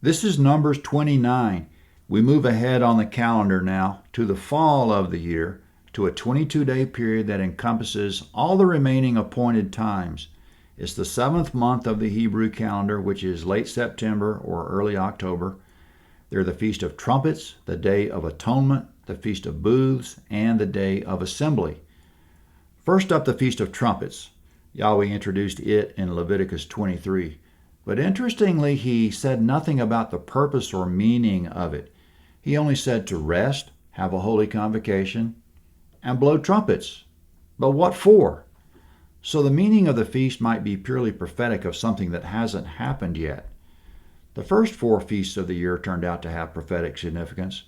This is Numbers 29. We move ahead on the calendar now to the fall of the year, to a 22-day period that encompasses all the remaining appointed times. It's the 7th month of the Hebrew calendar, which is late September or early October. They're the Feast of Trumpets, the Day of Atonement, the Feast of Booths, and the Day of Assembly. First up, the Feast of Trumpets. Yahweh introduced it in Leviticus 23. But interestingly, he said nothing about the purpose or meaning of it. He only said to rest, have a holy convocation, and blow trumpets. But what for? So the meaning of the feast might be purely prophetic of something that hasn't happened yet. The first 4 feasts of the year turned out to have prophetic significance,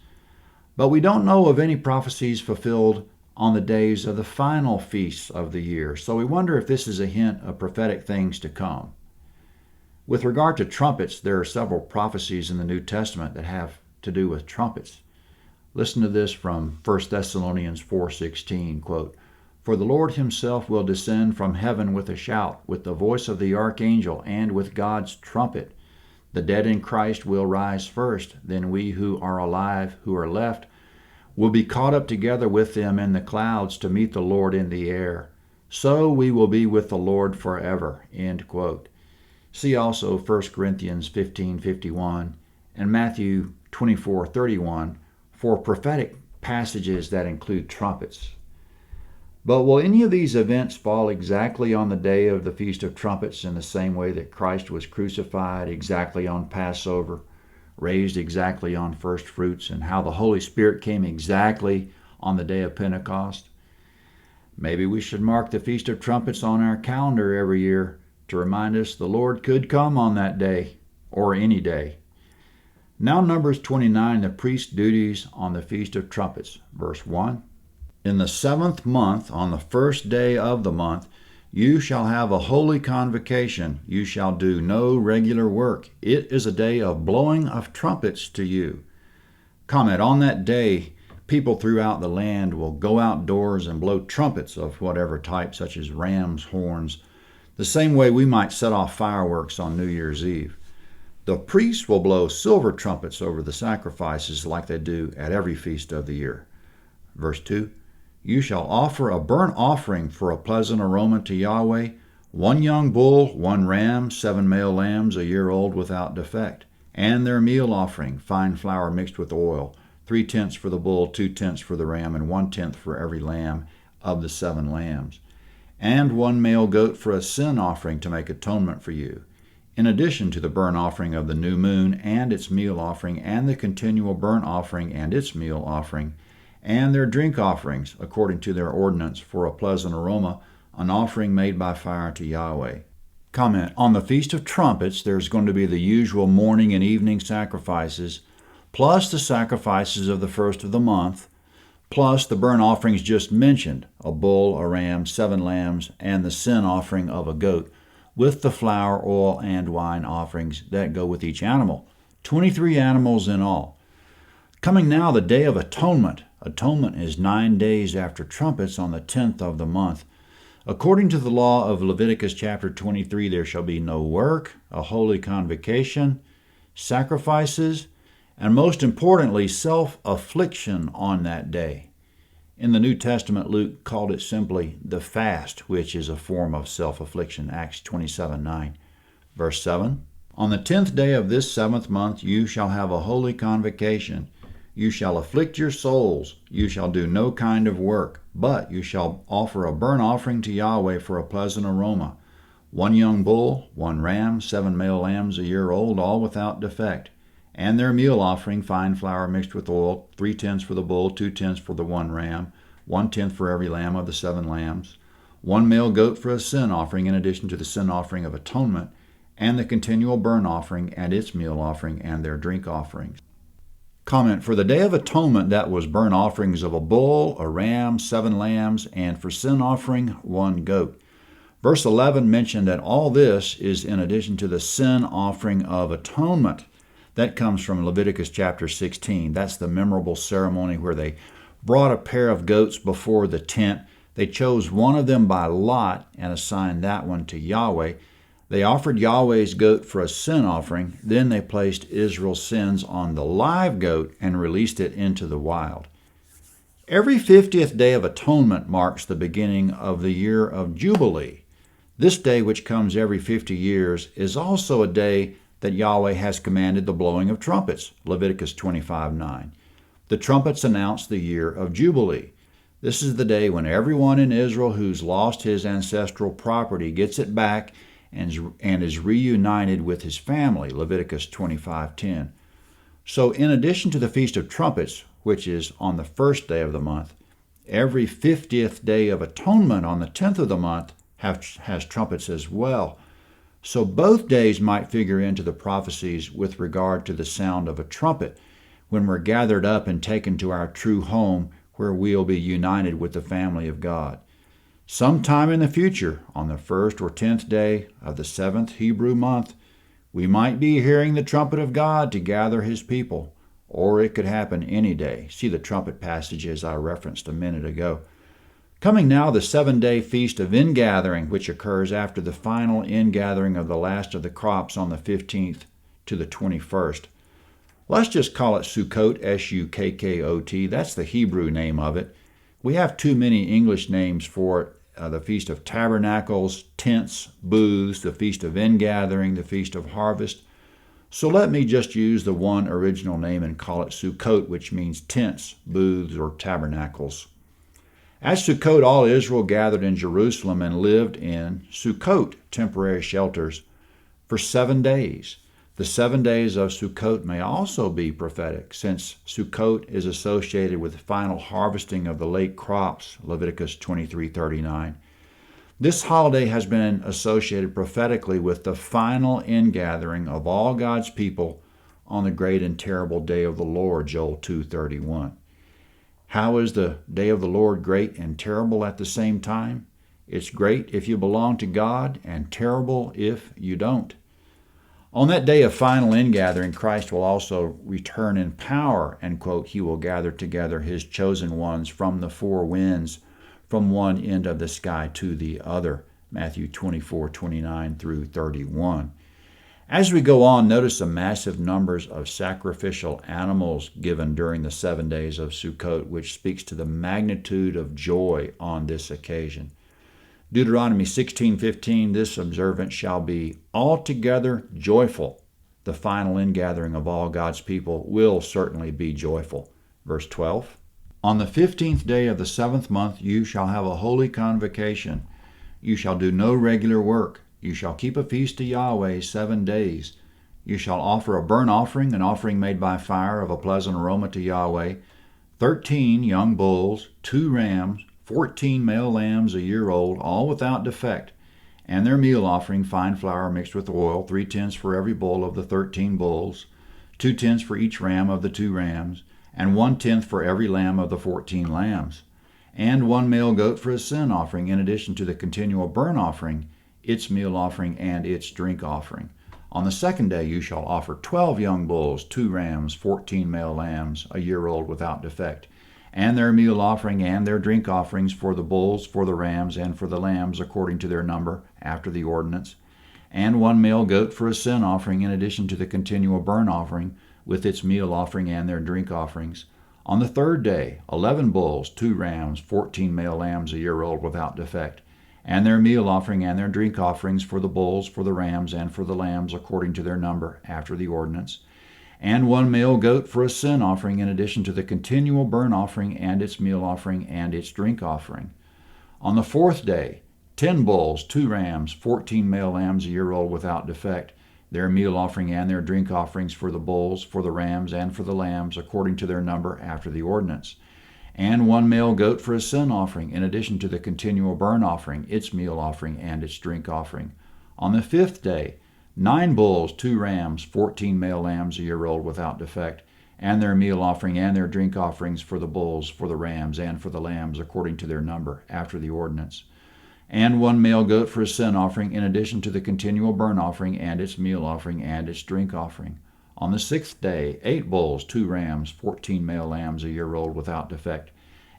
but we don't know of any prophecies fulfilled on the days of the final feasts of the year, so we wonder if this is a hint of prophetic things to come. With regard to trumpets, there are several prophecies in the New Testament that have to do with trumpets. Listen to this from 1 Thessalonians 4:16, quote, "For the Lord himself will descend from heaven with a shout, with the voice of the archangel, and with God's trumpet. The dead in Christ will rise first, then we who are alive, who are left, will be caught up together with them in the clouds to meet the Lord in the air. So we will be with the Lord forever." End quote. See also 1 Corinthians 15:51 and Matthew 24:31 for prophetic passages that include trumpets. But will any of these events fall exactly on the day of the Feast of Trumpets in the same way that Christ was crucified exactly on Passover, raised exactly on first fruits, and how the Holy Spirit came exactly on the day of Pentecost? Maybe we should mark the Feast of Trumpets on our calendar every year to remind us the Lord could come on that day, or any day. Now Numbers 29, the priest's duties on the Feast of Trumpets. Verse 1. In the 7th month, on the first day of the month, you shall have a holy convocation. You shall do no regular work. It is a day of blowing of trumpets to you. Comment, on that day, people throughout the land will go outdoors and blow trumpets of whatever type, such as ram's horns, the same way we might set off fireworks on New Year's Eve. The priests will blow silver trumpets over the sacrifices like they do at every feast of the year. Verse 2. You shall offer a burnt offering for a pleasant aroma to Yahweh, 1 young bull, 1 ram, 7 male lambs a year old without defect, and their meal offering, fine flour mixed with oil, 3/10 for the bull, 2/10 for the ram, and 1/10 for every lamb of the 7 lambs, and 1 male goat for a sin offering to make atonement for you, in addition to the burnt offering of the new moon and its meal offering, and the continual burnt offering and its meal offering, and their drink offerings, according to their ordinance, for a pleasant aroma, an offering made by fire to Yahweh. Comment, on the Feast of Trumpets, there's going to be the usual morning and evening sacrifices, plus the sacrifices of the first of the month, plus the burnt offerings just mentioned, a bull, a ram, 7 lambs, and the sin offering of a goat, with the flour, oil, and wine offerings that go with each animal. 23 animals in all. Coming now, the Day of Atonement. Atonement is 9 days after trumpets on the 10th of the month. According to the law of Leviticus chapter 23, there shall be no work, a holy convocation, sacrifices, and most importantly, self-affliction on that day. In the New Testament, Luke called it simply the fast, which is a form of self-affliction, Acts 27:9. Verse 7, on the 10th day of this 7th month you shall have a holy convocation. You shall afflict your souls. You shall do no kind of work, but you shall offer a burnt offering to Yahweh for a pleasant aroma. 1 young bull, 1 ram, 7 male lambs a year old, all without defect, and their meal offering, fine flour mixed with oil, 3/10 for the bull, 2/10 for the 1 ram, 1/10 for every lamb of the 7 lambs, 1 male goat for a sin offering, in addition to the sin offering of atonement, and the continual burnt offering and its meal offering and their drink offerings. Comment, for the Day of Atonement, that was burnt offerings of a bull, a ram, 7 lambs, and for sin offering, 1 goat. Verse 11 mentioned that all this is in addition to the sin offering of atonement. That comes from Leviticus chapter 16. That's the memorable ceremony where they brought a pair of goats before the tent. They chose one of them by lot and assigned that one to Yahweh. They offered Yahweh's goat for a sin offering, then they placed Israel's sins on the live goat and released it into the wild. Every 50th day of atonement marks the beginning of the year of Jubilee. This day, which comes every 50 years, is also a day that Yahweh has commanded the blowing of trumpets, Leviticus 25:9. The trumpets announce the year of Jubilee. This is the day when everyone in Israel who's lost his ancestral property gets it back and is reunited with his family, Leviticus 25:10. So in addition to the Feast of Trumpets, which is on the first day of the month, every 50th day of atonement on the 10th of the month has trumpets as well. So both days might figure into the prophecies with regard to the sound of a trumpet when we're gathered up and taken to our true home where we'll be united with the family of God. Sometime in the future, on the 1st or 10th day of the 7th Hebrew month, we might be hearing the trumpet of God to gather his people, or it could happen any day. See the trumpet passages I referenced a minute ago. Coming now, the 7-day Feast of Ingathering, which occurs after the final ingathering of the last of the crops on the 15th to the 21st. Let's just call it Sukkot, S-U-K-K-O-T. That's the Hebrew name of it. We have too many English names for it. The Feast of Tabernacles, tents, booths, the Feast of Ingathering, the Feast of Harvest. So let me just use the one original name and call it Sukkot, which means tents, booths, or tabernacles. At Sukkot, all Israel gathered in Jerusalem and lived in Sukkot, temporary shelters, for 7 days. The 7 days of Sukkot may also be prophetic, since Sukkot is associated with the final harvesting of the late crops, Leviticus 23:39. This holiday has been associated prophetically with the final ingathering of all God's people on the great and terrible day of the Lord, Joel 2:31. How is the day of the Lord great and terrible at the same time? It's great if you belong to God and terrible if you don't. On that day of final ingathering, Christ will also return in power, and, quote, he will gather together his chosen ones from the four winds, from one end of the sky to the other, Matthew 24:29 through 31. As we go on, notice the massive numbers of sacrificial animals given during the 7 days of Sukkot, which speaks to the magnitude of joy on this occasion. Deuteronomy 16:15, this observance shall be altogether joyful. The final ingathering of all God's people will certainly be joyful. Verse 12, on the 15th day of the 7th month you shall have a holy convocation. You shall do no regular work. You shall keep a feast to Yahweh 7 days. You shall offer a burnt offering, an offering made by fire of a pleasant aroma to Yahweh, 13 young bulls, 2 rams, 14 male lambs a year old, all without defect, and their meal offering, fine flour mixed with oil, 3/10 for every bull of the 13 bulls, 2/10 for each ram of the 2 rams, and 1/10 for every lamb of the 14 lambs, and 1 male goat for a sin offering, in addition to the continual burnt offering, its meal offering, and its drink offering. On the 2nd day you shall offer 12 young bulls, 2 rams, 14 male lambs a year old without defect, and their meal offering and their drink offerings for the bulls, for the rams, and for the lambs according to their number, after the ordinance, and 1 male goat for a sin offering, in addition to the continual burnt offering, with its meal offering and their drink offerings. On the 3rd day, 11 bulls, 2 rams, 14 male lambs a year old without defect, and their meal offering and their drink offerings for the bulls, for the rams, and for the lambs according to their number, after the ordinance, and 1 male goat for a sin offering, in addition to the continual burnt offering and its meal offering and its drink offering. On the 4th day, 10 bulls, 2 rams, 14 male lambs a year old without defect, their meal offering and their drink offerings for the bulls, for the rams, and for the lambs according to their number, after the ordinance, and 1 male goat for a sin offering, in addition to the continual burnt offering, its meal offering, and its drink offering. On the 5th day, 9 bulls, 2 rams, 14 male lambs a year old without defect, and their meal offering and their drink offerings for the bulls, for the rams, and for the lambs according to their number, after the ordinance, and 1 male goat for a sin offering, in addition to the continual burnt offering and its meal offering and its drink offering. On the 6th day, 8 bulls, 2 rams, 14 male lambs a year old without defect,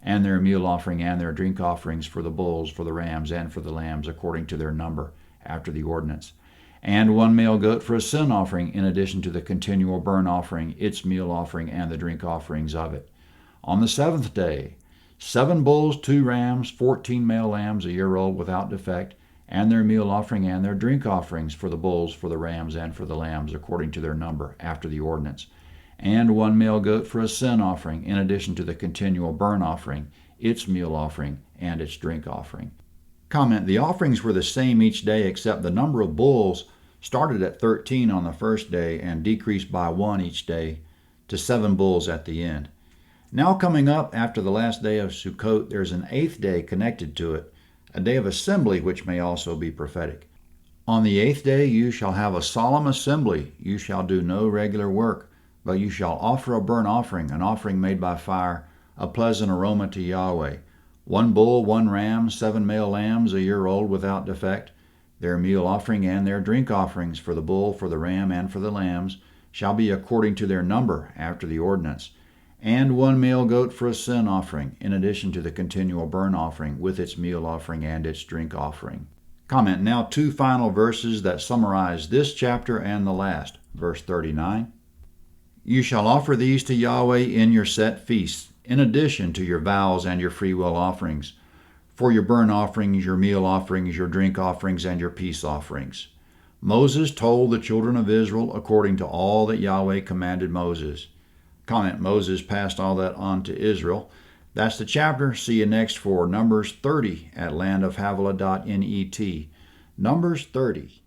and their meal offering and their drink offerings for the bulls, for the rams, and for the lambs according to their number, after the ordinance, and 1 male goat for a sin offering, in addition to the continual burnt offering, its meal offering, and the drink offerings of it. On the seventh day, 7 bulls, 2 rams, 14 male lambs a year old without defect, and their meal offering and their drink offerings for the bulls, for the rams, and for the lambs, according to their number, after the ordinance. And 1 male goat for a sin offering, in addition to the continual burnt offering, its meal offering, and its drink offering. Comment: the offerings were the same each day, except the number of bulls started at 13 on the first day and decreased by 1 each day to 7 bulls at the end. Now coming up after the last day of Sukkot, there's an 8th day connected to it, a day of assembly which may also be prophetic. On the 8th day you shall have a solemn assembly. You shall do no regular work, but you shall offer a burnt offering, an offering made by fire, a pleasant aroma to Yahweh. 1 bull, 1 ram, 7 male lambs a year old without defect. Their meal offering and their drink offerings for the bull, for the ram, and for the lambs shall be according to their number after the ordinance. And 1 male goat for a sin offering, in addition to the continual burnt offering, with its meal offering and its drink offering. Comment: now 2 final verses that summarize this chapter and the last. Verse 39. You shall offer these to Yahweh in your set feasts, in addition to your vows and your freewill offerings, for your burnt offerings, your meal offerings, your drink offerings, and your peace offerings. Moses told the children of Israel according to all that Yahweh commanded Moses. Comment: Moses passed all that on to Israel. That's the chapter. See you next for Numbers 30 at landofhavilah.net. Numbers 30.